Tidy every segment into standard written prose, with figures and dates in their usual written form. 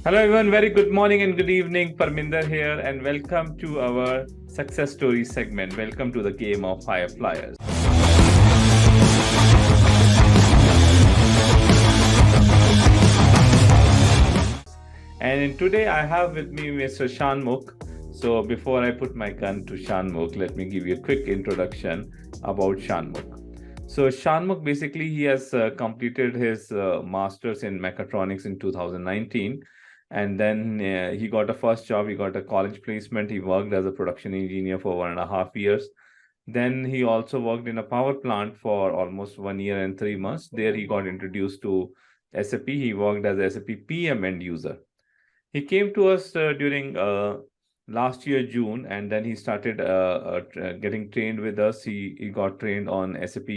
Hello everyone, very good morning and good evening. Parminder here and welcome to our success story segment. Welcome to the game of higher flyers. And today I have with me Mr. Shanmukh. So before I put my gun to Shanmukh, let me give you a quick introduction about Shanmukh. So Shanmukh, basically he has completed his master's in mechatronics in 2019. And then he got a first job, he got a college placement. He worked as a production engineer for 1.5 years. Then he also worked in a power plant for almost 1 year and 3 months. There he got introduced to SAP. He worked as SAP PM end user. He came to us during last year, June, and then he started getting trained with us. He got trained on SAP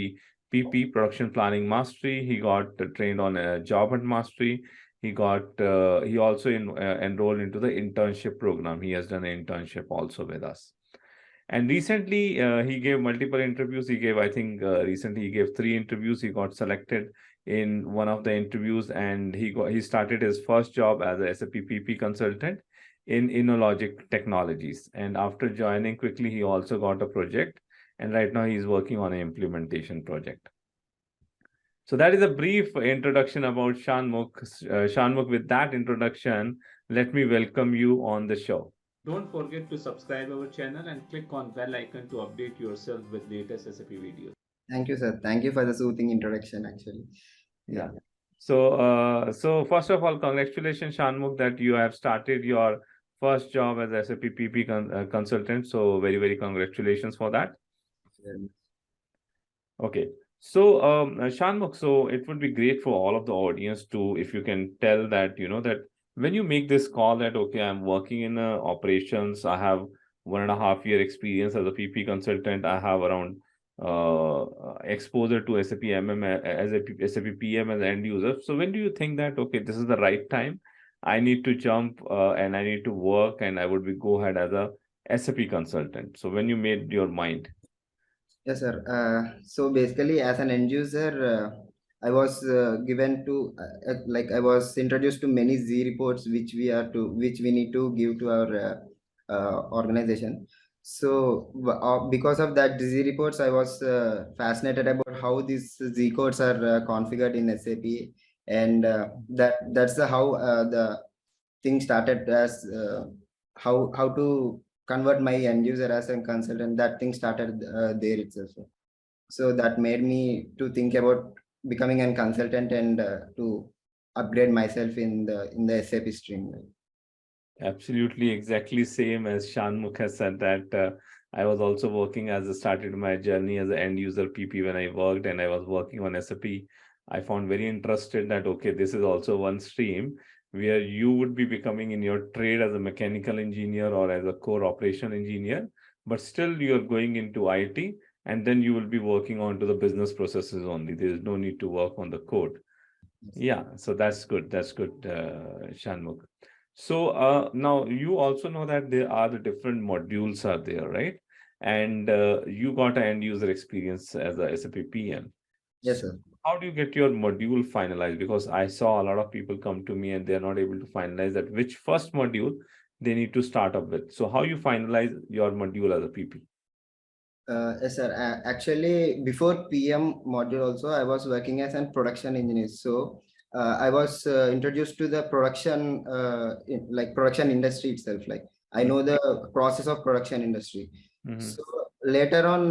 PP Production Planning Mastery. He got trained on Job and Mastery. He also enrolled into the internship program. He has done an internship also with us. And recently, he gave multiple interviews. I think, recently he gave 3 interviews. He got selected in one of the interviews, and he started his first job as a SAP PP consultant in InnoLogic Technologies. And after joining quickly, he also got a project, and right now he's working on an implementation project. So that is a brief introduction about Shanmukh. Shanmukh, with that introduction, let me welcome you on the show. Don't forget to subscribe our channel and click on bell icon to update yourself with latest SAP videos. Thank you, sir. Thank you for the soothing introduction, actually. Yeah. So first of all, congratulations, Shanmukh, that you have started your first job as SAP PP consultant. So very, very congratulations for that. Okay. So Shanmukh, so it would be great for all of the audience to, if you can tell that, that when you make this call that, okay, I'm working in operations, I have 1.5 year experience as a PP consultant, I have around exposure to SAP MM as a SAP PM as an end user. So when do you think that, okay, this is the right time, I need to jump and I need to work and I would go ahead as a SAP consultant? So when you made your mind? Yes, sir. So basically, as an end user, I was given to I was introduced to many Z reports which we need to give to our organization. So because of that Z reports, I was fascinated about how these Z codes are configured in SAP, and that's how the thing started as how to convert my end user as a consultant. That thing started there itself. So that made me to think about becoming a consultant and to upgrade myself in the SAP stream. Absolutely, exactly same as Shanmukh has said that I was also working started my journey as an end user PP when I worked, and I was working on SAP. I found very interested that, okay, this is also one stream where you would be becoming in your trade as a mechanical engineer or as a core operation engineer, but still you are going into IT, and then you will be working on to the business processes only. There is no need to work on the code. Yeah, so that's good. That's good, Shanmukh. So now you also know that there are the different modules are there, right? And you got an end user experience as a SAP PM. Yes, sir. How do you get your module finalized? Because I saw a lot of people come to me and they're not able to finalize that which first module they need to start up with. So how you finalize your module as a PP? Yes, sir. Actually, before PM module also, I was working as a production engineer. So I was introduced to the production, production industry itself. Like I know the process of production industry. So later on,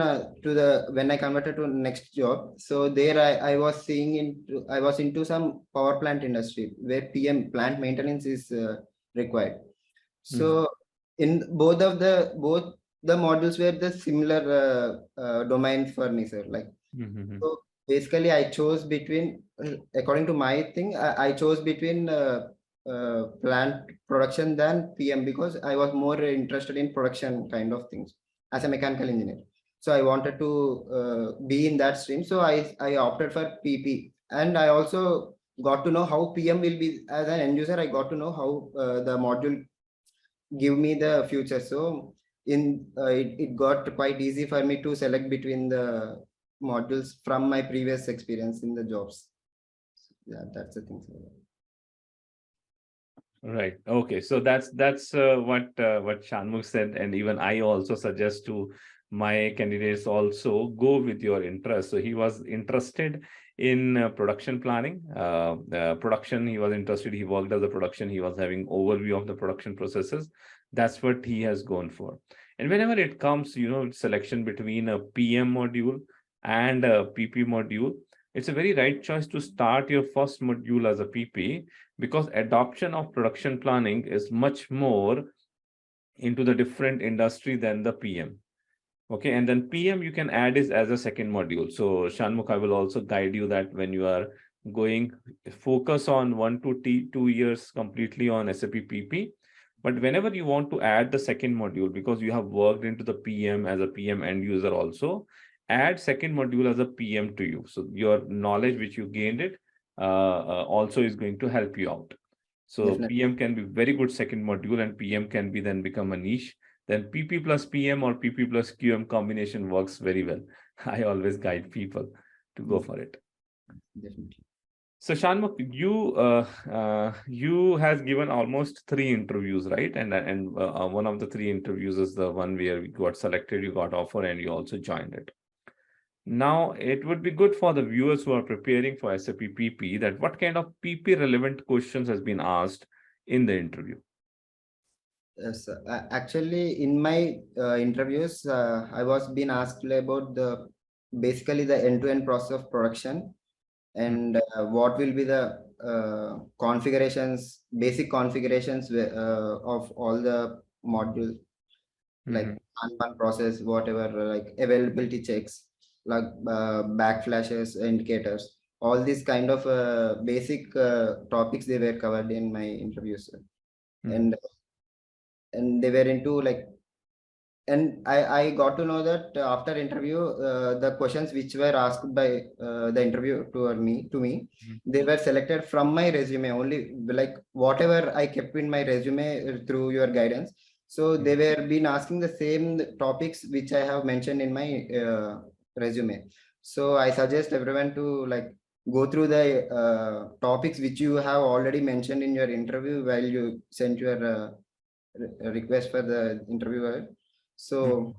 when I converted to next job, so there I was I was into some power plant industry where PM plant maintenance is required. So in both the modules were the similar domain for me, sir. So basically, I chose between, according to my thing, I chose between plant production than PM because I was more interested in production kind of things as a mechanical engineer. So I wanted to be in that stream. So I opted for PP, and I also got to know how PM will be as an end user. I got to know how the module give me the future. So it got quite easy for me to select between the modules from my previous experience in the jobs. Yeah, that's the thing. Right. Okay. So that's what Shanmukh said, and even I also suggest to my candidates also go with your interest. So he was interested in production planning, production. He was interested. He worked as a production. He was having overview of the production processes. That's what he has gone for. And whenever it comes, selection between a PM module and a PP module, it's a very right choice to start your first module as a PP, because adoption of production planning is much more into the different industry than the PM. Okay, and then PM you can add is as a second module. So Shanmukh, I will also guide you that when you are going, focus on 1 to 2 years completely on SAP PP. But whenever you want to add the second module, because you have worked into the PM as a PM end user also, add second module as a PM to you. So your knowledge which you gained it also is going to help you out. So Definitely. PM can be very good second module, and PM can be then become a niche. Then PP plus PM or PP plus QM combination works very well. I always guide people to go Yes, for it. definitely. So Shanmukh, you has given almost 3 interviews, right? And one of the 3 interviews is the one where you got selected, you got offer, and you also joined it. Now, it would be good for the viewers who are preparing for SAP PP that what kind of PP relevant questions has been asked in the interview. Yes, sir. Actually, in my interviews, I was being asked about the basically the end-to-end process of production, Mm, and what will be the configurations, basic configurations of all the modules, like mhm. Kanban process, whatever, like availability checks, like backflashes, indicators, all these kind of basic topics they were covered in my interviews, Mhm. and they were into like, and I got to know that after interview, the questions which were asked by the interview to me, Mhm. they were selected from my resume only, like whatever I kept in my resume through your guidance. So they Mhm. were been asking the same topics which I have mentioned in my resume. So I suggest everyone to like go through the topics which you have already mentioned in your interview while you sent your request for the interviewer. So Mhm.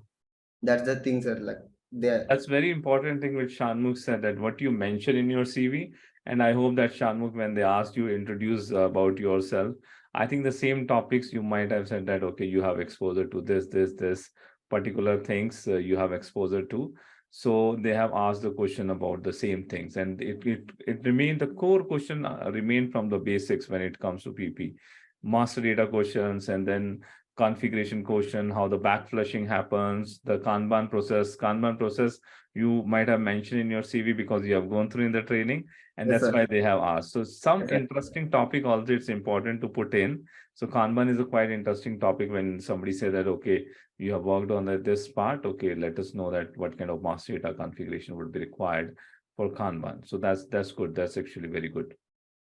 that's the things that like there. That's very important thing which Shanmukh said, that what you mention in your CV. And I hope that Shanmukh, when they asked you introduce about yourself, I think the same topics you might have said that, okay, you have exposure to this particular things you have exposure to. So they have asked the question about the same things. And it remained the core question remained from the basics when it comes to PP. Master data questions, and then configuration question, how the backflushing happens, the Kanban process. Kanban process you might have mentioned in your CV because you have gone through in the training, and Yes, that's sir. why they have asked. So some Yes, sir. interesting topic also it's important to put in. So Kanban is a quite interesting topic when somebody say that, okay, you have worked on this part. Okay, let us know that what kind of master data configuration would be required for Kanban. So that's good. That's actually very good.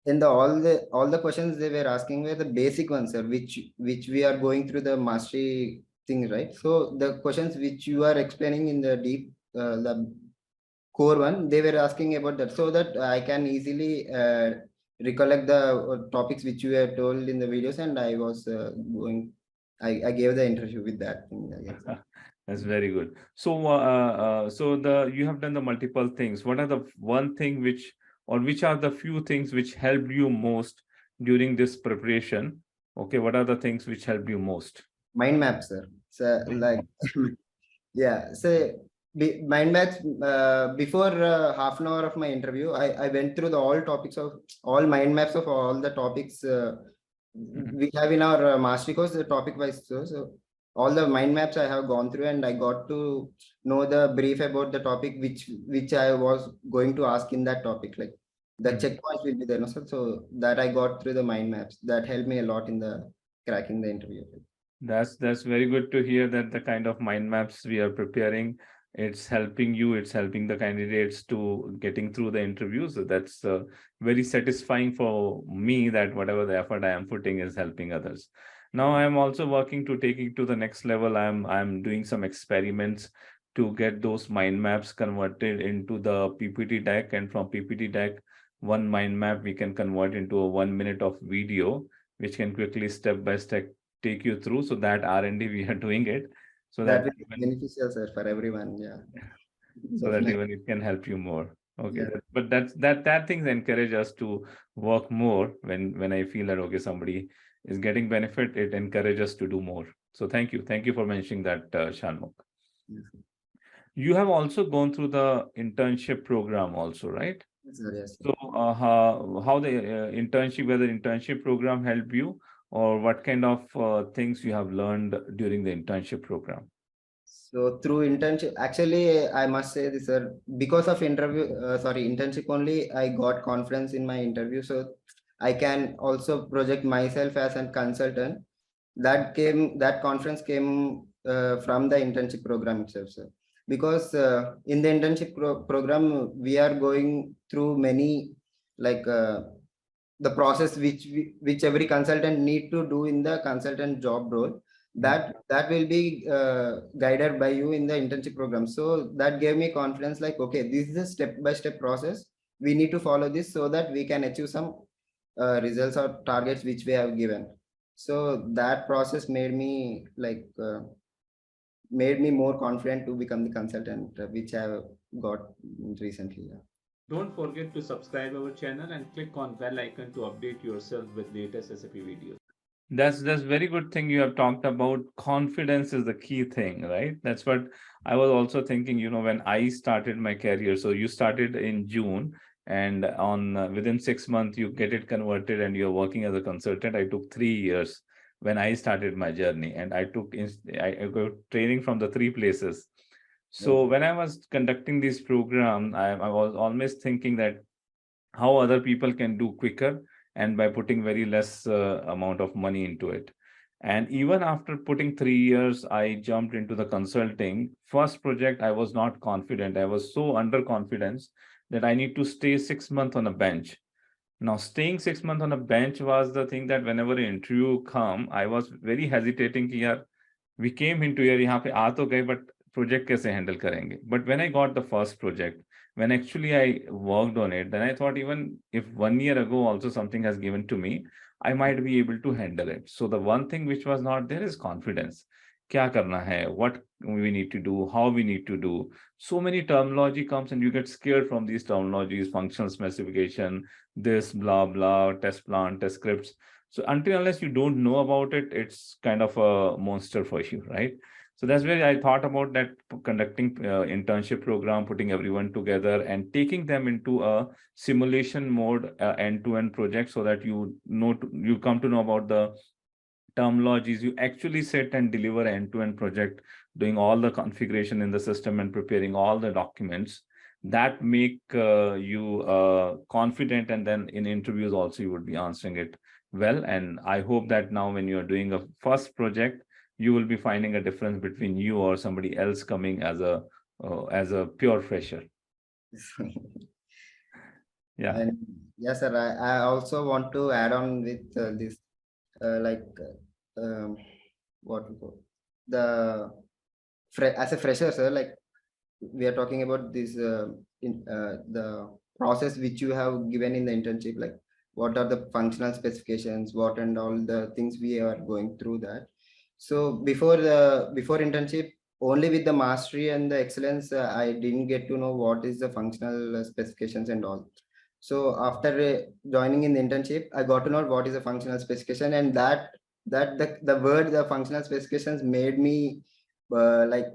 And all the questions they were asking were the basic ones, sir, which we are going through the mastery thing, right? So the questions which you are explaining in the deep, the core one, they were asking about that, so that I can easily recollect the topics which you have told in the videos, and I was going. I gave the interview with that thing. Yes, sir. That's very good. So the you have done the multiple things. What are the one thing which, or which are the few things which helped you most during this preparation? Okay, what are the things which helped you most? Mind map, sir. So Mind like, map. yeah. So mind maps. Before half an hour of my interview, I went through the all topics of all mind maps of all the topics Mhm. we have in our mastery course, the topic wise. So all the mind maps I have gone through, and I got to know the brief about the topic which I was going to ask in that topic. Like the Mhm. checkpoints will be there, no, sir. So that I got through the mind maps. That helped me a lot in the cracking the interview. That's very good to hear that the kind of mind maps we are preparing, it's helping you, it's helping the candidates to getting through the interviews. So that's very satisfying for me that whatever the effort I am putting is helping others. Now I am also working to take it to the next level. I'm doing some experiments to get those mind maps converted into the PPT deck, and from PPT deck, one mind map we can convert into a 1 minute of video which can quickly step by step take you through. So that R&D we are doing it, so That that will be beneficial, sir, for everyone. Yeah. so that Definitely. even it can help you more. Okay, Yeah. but that things encourage us to work more. When I feel that okay, somebody is getting benefit, it encourages us to do more. So thank you for mentioning that, Shanmukh. Yes, You have also gone through the internship program also, right? sir. Yes, sir. So how the internship, whether internship program helped you, or what kind of things you have learned during the internship program? So through internship, actually, I must say this, sir, because of internship only, I got confidence in my interview. So I can also project myself as a consultant. That confidence came from the internship program itself, sir. Because in the internship program, we are going through many, like the process which every consultant need to do in the consultant job role, that will be guided by you in the internship program. So that gave me confidence, like, okay, this is a step by step process, we need to follow this so that we can achieve some results or targets which we have given. So that process made me more confident to become the consultant, which I have got recently. Yeah. Don't forget to subscribe our channel and click on bell icon to update yourself with latest SAP videos. That's very good thing you have talked about. Confidence is the key thing, right? That's what I was also thinking, when I started my career. So you started in June, and on within 6 months you get it converted and you're working as a consultant. I took 3 years when I started my journey, and I got training from the three places. So Yes. when I was conducting this program, I was always thinking that how other people can do quicker and by putting very less amount of money into it. And even after putting 3 years, I jumped into the consulting. First project, I was not confident. I was so underconfidence that I need to stay 6 months on a bench. Now, staying 6 months on a bench was the thing that whenever an interview come, I was very hesitating कि यार we came into here, यहाँ पे आ तो गए, but project कैसे handle करेंगे? But when I got the first project, when actually I worked on it, then I thought even if 1 year ago also something has given to me, I might be able to handle it. So the one thing which was not there is confidence. क्या करना है? What we need to do? How we need to do? So many terminology comes and you get scared from these terminologies, functional specification, this, blah, blah, test plan, test scripts. So until unless you don't know about it, it's kind of a monster for you, right? So that's where I thought about that, conducting internship program, putting everyone together and taking them into a simulation mode, end-to-end project, so that you come to know about the terminologies. You actually sit and deliver end-to-end project, doing all the configuration in the system and preparing all the documents that make you confident, and then in interviews also you would be answering it well. And I hope that now when you're doing a first project, you will be finding a difference between you or somebody else coming as a pure fresher. Yeah. And yes, sir, I also want to add on with this, like, what we call the as a fresher, sir, like we are talking about this the process which you have given in the internship, like what are the functional specifications, what and all the things we are going through that. So before internship, only with the mastery and the excellence, I didn't get to know what is the functional specifications and all. So after joining in the internship, I got to know what is a functional specification, and the word the functional specifications like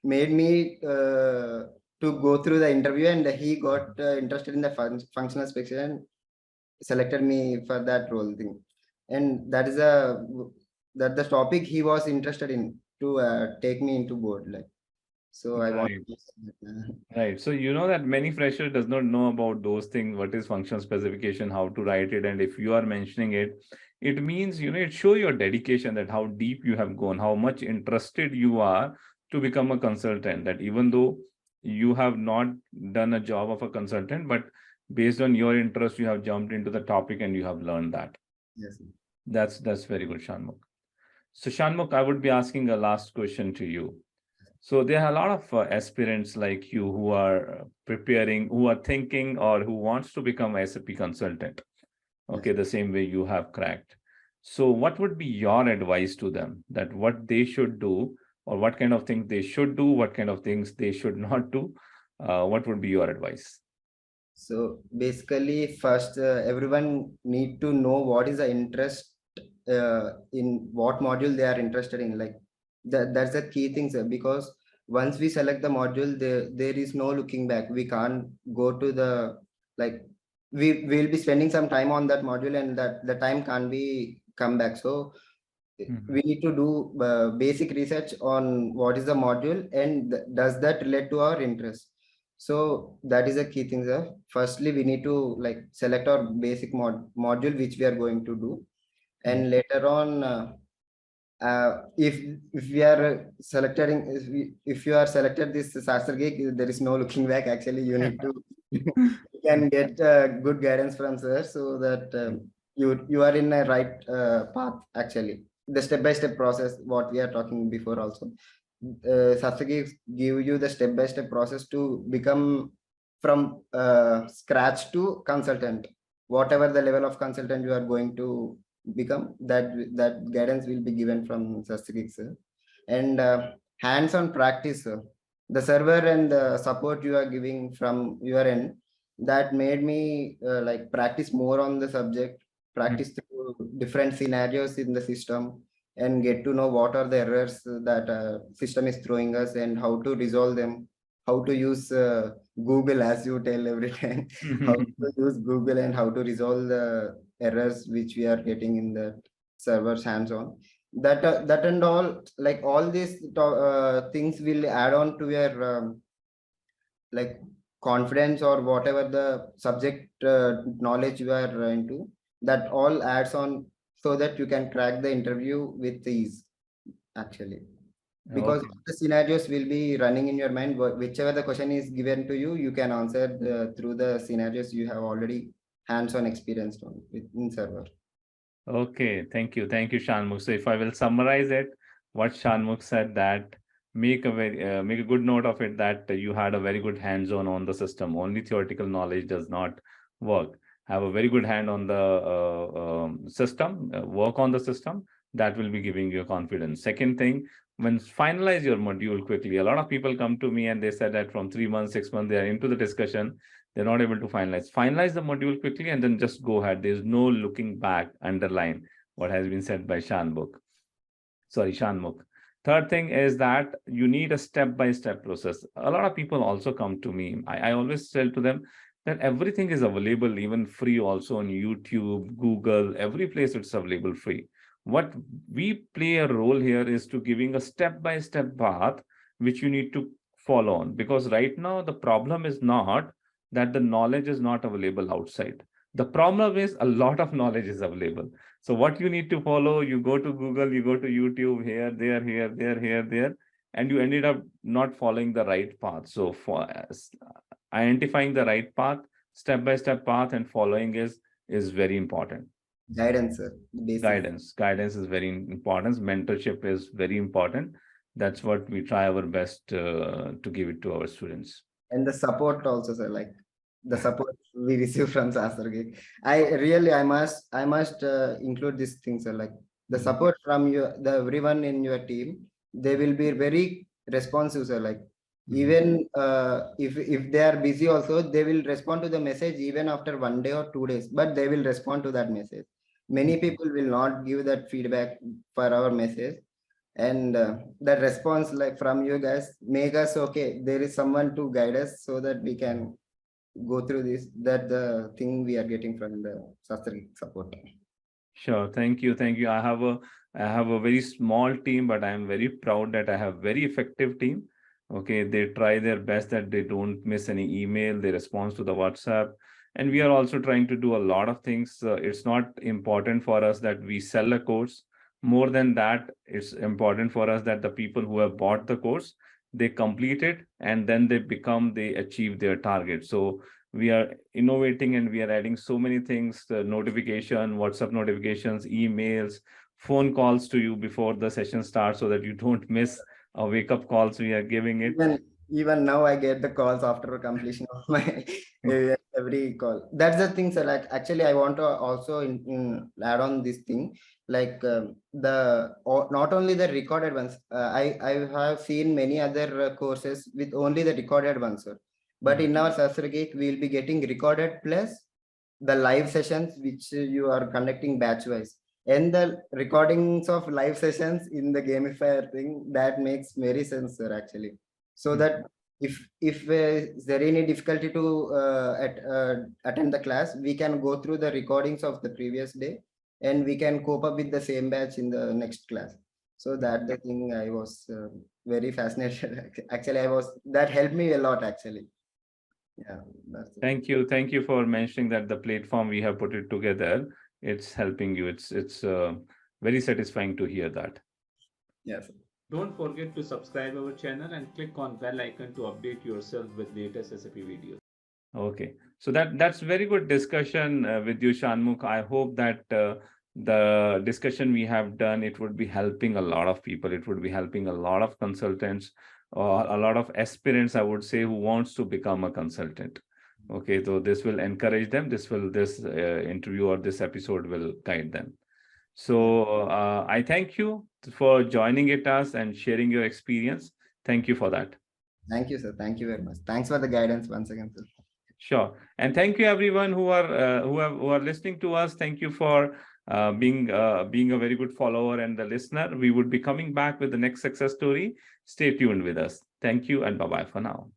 made me to go through the interview, and he got interested in the functional specification, selected me for that role thing, and that the topic he was interested in to take me into board, like. So I want Right. to Right. So you know that many freshers does not know about those things, what is functional specification, how to write it. And if you are mentioning it, it means, it show your dedication, that how deep you have gone, how much interested you are to become a consultant, that even though you have not done a job of a consultant, but based on your interest, you have jumped into the topic and you have learned that. yes. That's very good, Shanmukh. So Shanmukh, I would be asking a last question to you. So there are a lot of aspirants like you who are preparing, who are thinking, or who wants to become SAP consultant. Okay, Yes. the same way you have cracked. So what would be your advice to them, that what they should do, or what kind of things they should do, what kind of things they should not do? What would be your advice? So basically, first, everyone need to know what is the interest in what module they are interested in. Like that's the key thing, sir. Because once we select the module, there is no looking back. We can't go to the, like, we will be spending some time on that module, and that the time can't be come back. So Mhm. we need to do basic research on what is the module and does that relate to our interest. So that is a key thing, sir. Firstly, we need to like select our basic module which we are going to do, Mhm. and later on, if we are selecting, if you are selected this SastraGeek, there is no looking back. Actually, you need to you can get good guidance from sir, so that you are in a right path. Actually, the step by step process what we are talking before also, SastraGeek give you the step by step process to become from scratch to consultant. Whatever the level of consultant you are going to become, that guidance will be given from SastraGeek, sir. And hands-on practice, sir. The server and the support you are giving from your end, that made me like practice more on the subject, Mhm. practice through different scenarios in the system, and get to know what are the errors that system is throwing us and how to resolve them, how to use Google, as you tell every time, how to use Google and how to resolve the errors which we are getting in the servers hands-on. That and all, like all these things will add on to your like confidence or whatever the subject knowledge you are into. That all adds on so that you can crack the interview with ease, actually, because Okay. all the scenarios will be running in your mind. Whichever the question is given to you, you can answer through the scenarios you have already hands-on experience on in server. Okay, thank you. Thank you, Shanmukh. So if I will summarize it, what Shanmukh said, that make a good note of it, that you had a very good hands-on on the system. Only theoretical knowledge does not work. Have a very good hand on the system, work on the system. That will be giving you confidence. Second thing, when finalize your module quickly. A lot of people come to me and they said that from 3 months, 6 months, they are into the discussion, they're not able to finalize the module quickly, and then just go ahead. There's no looking back. Underline what has been said by Shanmukh. Third thing is that you need a step-by-step process. A lot of people also come to me. I always tell to them that everything is available, even free, also on YouTube, Google, every place it's available free. What we play a role here is to giving a step-by-step path which you need to follow on. Because right now the problem is not that the knowledge is not available outside. The problem is a lot of knowledge is available. So what you need to follow, you go to Google, you go to YouTube, here, there, and you ended up not following the right path. So for identifying the right path, step-by-step path, and following is very important. Guidance, sir. Basic. Guidance is very important. Mentorship is very important. That's what we try our best to give it to our students. And the support also, sir, like the support we receive from SastraGeek. I must include these things, sir, like the Mhm. support from the everyone in your team. They will be very responsive, sir. Like Mhm. even if they are busy also, they will respond to the message even after 1 day or 2 days, but they will respond to that message. Many Mhm. people will not give that feedback for our message, and that response like from you guys make us okay, there is someone to guide us so that we can go through this. That the thing we are getting from the Sastri support. Sure. Thank you. Thank you. I have a very small team, but I am very proud that I have very effective team. Okay. They try their best that they don't miss any email, they respond to the WhatsApp. And we are also trying to do a lot of things. It's not important for us that we sell a course. More than that, it's important for us that the people who have bought the course, they complete it, and then they achieve their target. So we are innovating and we are adding so many things, the notification, WhatsApp notifications, emails, phone calls to you before the session starts, so that you don't miss a wake up calls we are giving it. Even even now I get the calls after completion of my every call. That's the thing, sir. Like actually, I want to also add on this thing. Like not only the recorded ones. I have seen many other courses with only the recorded ones, sir. But in our SastraGeek, we'll be getting recorded plus the live sessions which you are conducting batch wise, and the recordings of live sessions in the gamifier thing, that makes very sense, sir, actually. So that if is there any difficulty to attend the class, we can go through the recordings of the previous day and we can cope up with the same batch in the next class. So that the thing I was very fascinated. Actually, that helped me a lot, actually. Yeah, that's it. Thank you for mentioning that the platform we have put it together, it's helping you. It's very satisfying to hear that. Yes. Don't forget to subscribe our channel and click on bell icon to update yourself with latest SAP videos. Okay, so that's very good discussion with you, Shanmukh. I hope that the discussion we have done, it would be helping a lot of people. It would be helping a lot of consultants or a lot of aspirants, I would say, who wants to become a consultant. Okay, so this will encourage them. This interview or this episode will guide them. So I thank you for joining us and sharing your experience. Thank you for that. Thank you, sir. Thank you very much. Thanks for the guidance once again, sir. Sure. And thank you everyone who are listening to us. Thank you for being a very good follower and the listener. We would be coming back with the next success story. Stay tuned with us. Thank you and bye-bye for now.